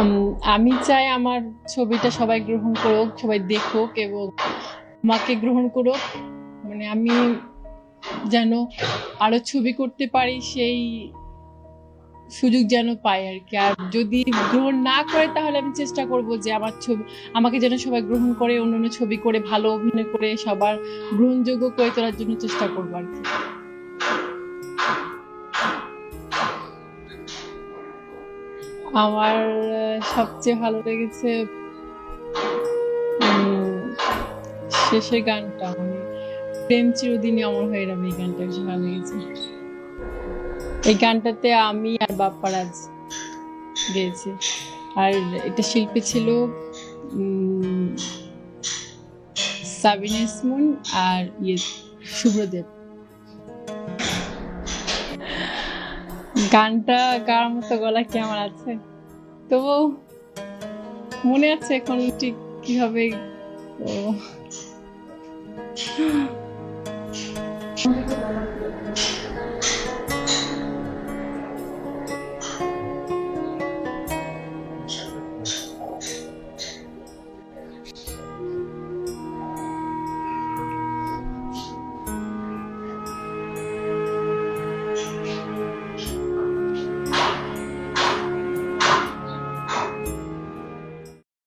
উম আমি চাই আমার ছবিটা সবাই গ্রহণ করুক, সবাই দেখুক এবং আমাকে গ্রহণ করুক। মানে আমি যেন আরো ছবি করতে পারি সেই সুযোগ যেন পাই আরকি। আর যদি গ্রহণ না করে তাহলে আমি চেষ্টা করব যে আমার ছবি আমাকে যেন সবাই গ্রহণ করে, অন্যান্য ছবি করে ভালো অভিনয় করে সবার গ্রহণযোগ্য করে তোলার জন্য চেষ্টা করব আরকি। আমার সবচেয়ে ভালো লেগেছে উম শেষের গানটা মানে প্রেম চিরদিনই অমর হয়ে রবে, এই গানটা বেশি ভালো লেগেছে। এই গানটাতে আমি আর বাপ্পারাজ গেয়েছি। আর এটা শিল্পী ছিল উম সাবিনা ইসমুন আর শুভ্রদেব। গানটা গাওয়ার মতো গলা কি আমার আছে? তবু মনে আছে এখন ঠিক কিভাবে। ও